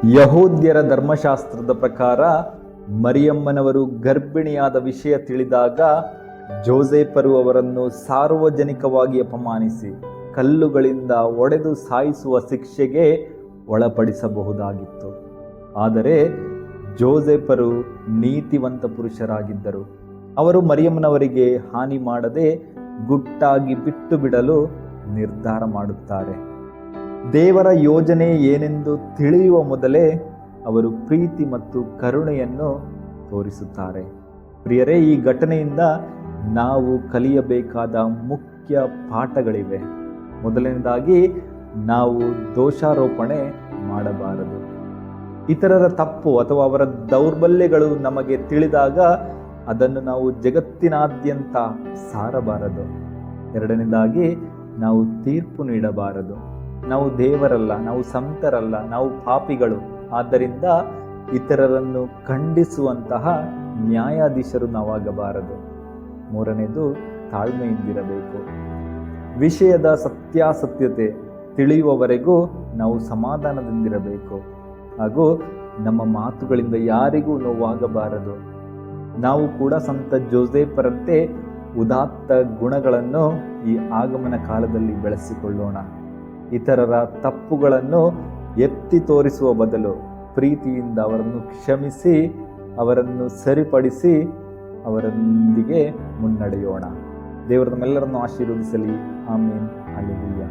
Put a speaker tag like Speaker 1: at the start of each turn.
Speaker 1: ಯಹೂದ್ಯರ ಧರ್ಮಶಾಸ್ತ್ರದ ಪ್ರಕಾರ ಮರಿಯಮ್ಮನವರು ಗರ್ಭಿಣಿಯಾದ ವಿಷಯ ತಿಳಿದಾಗ ಜೋಸೇಫರು ಅವರನ್ನು ಸಾರ್ವಜನಿಕವಾಗಿ ಅಪಮಾನಿಸಿ ಕಲ್ಲುಗಳಿಂದ ಒಡೆದು ಸಾಯಿಸುವ ಶಿಕ್ಷೆಗೆ ಒಳಪಡಿಸಬಹುದಾಗಿತ್ತು. ಆದರೆ ಜೋಸೇಫರು ನೀತಿವಂತ ಪುರುಷರಾಗಿದ್ದರು. ಅವರು ಮರಿಯಮ್ಮನವರಿಗೆ ಹಾನಿ ಮಾಡದೆ ಗುಟ್ಟಾಗಿ ಬಿಟ್ಟು ಬಿಡಲು ನಿರ್ಧಾರ ಮಾಡುತ್ತಾರೆ. ದೇವರ ಯೋಜನೆ ಏನೆಂದು ತಿಳಿಯುವ ಮೊದಲೇ ಅವರು ಪ್ರೀತಿ ಮತ್ತು ಕರುಣೆಯನ್ನು ತೋರಿಸುತ್ತಾರೆ. ಪ್ರಿಯರೇ, ಈ ಘಟನೆಯಿಂದ ನಾವು ಕಲಿಯಬೇಕಾದ ಮುಖ್ಯ ಪಾಠಗಳಿವೆ. ಮೊದಲನೇದಾಗಿ, ನಾವು ದೋಷಾರೋಪಣೆ ಮಾಡಬಾರದು. ಇತರರ ತಪ್ಪು ಅಥವಾ ಅವರ ದೌರ್ಬಲ್ಯಗಳು ನಮಗೆ ತಿಳಿದಾಗ ಅದನ್ನು ನಾವು ಜಗತ್ತಿನಾದ್ಯಂತ ಸಾರಬಾರದು. ಎರಡನೇದಾಗಿ, ನಾವು ತೀರ್ಪು ನೀಡಬಾರದು. ನಾವು ದೇವರಲ್ಲ, ನಾವು ಸಂತರಲ್ಲ, ನಾವು ಪಾಪಿಗಳು. ಆದ್ದರಿಂದ ಇತರರನ್ನು ಖಂಡಿಸುವಂತಹ ನ್ಯಾಯಾಧೀಶರು ನಾವಾಗಬಾರದು. ಮೂರನೇದು, ತಾಳ್ಮೆಯಿಂದಿರಬೇಕು. ವಿಷಯದ ಸತ್ಯಾಸತ್ಯತೆ ತಿಳಿಯುವವರೆಗೂ ನಾವು ಸಮಾಧಾನದಿಂದಿರಬೇಕು ಹಾಗೂ ನಮ್ಮ ಮಾತುಗಳಿಂದ ಯಾರಿಗೂ ನೋವಾಗಬಾರದು. ನಾವು ಕೂಡ ಸಂತ ಜೋಸೇಫರಂತೆ ಉದಾತ್ತ ಗುಣಗಳನ್ನು ಈ ಆಗಮನ ಕಾಲದಲ್ಲಿ ಬೆಳೆಸಿಕೊಳ್ಳೋಣ. ಇತರರ ತಪ್ಪುಗಳನ್ನು ಎತ್ತಿ ತೋರಿಸುವ ಬದಲು ಪ್ರೀತಿಯಿಂದ ಅವರನ್ನು ಕ್ಷಮಿಸಿ, ಅವರನ್ನು ಸರಿಪಡಿಸಿ, ಅವರೊಂದಿಗೆ ಮುನ್ನಡೆಯೋಣ. ದೇವರು ನಮ್ಮೆಲ್ಲರನ್ನು ಆಶೀರ್ವದಿಸಲಿ. ಆಮೇನ್. ಹಲ್ಲೆಲೂಯಾ.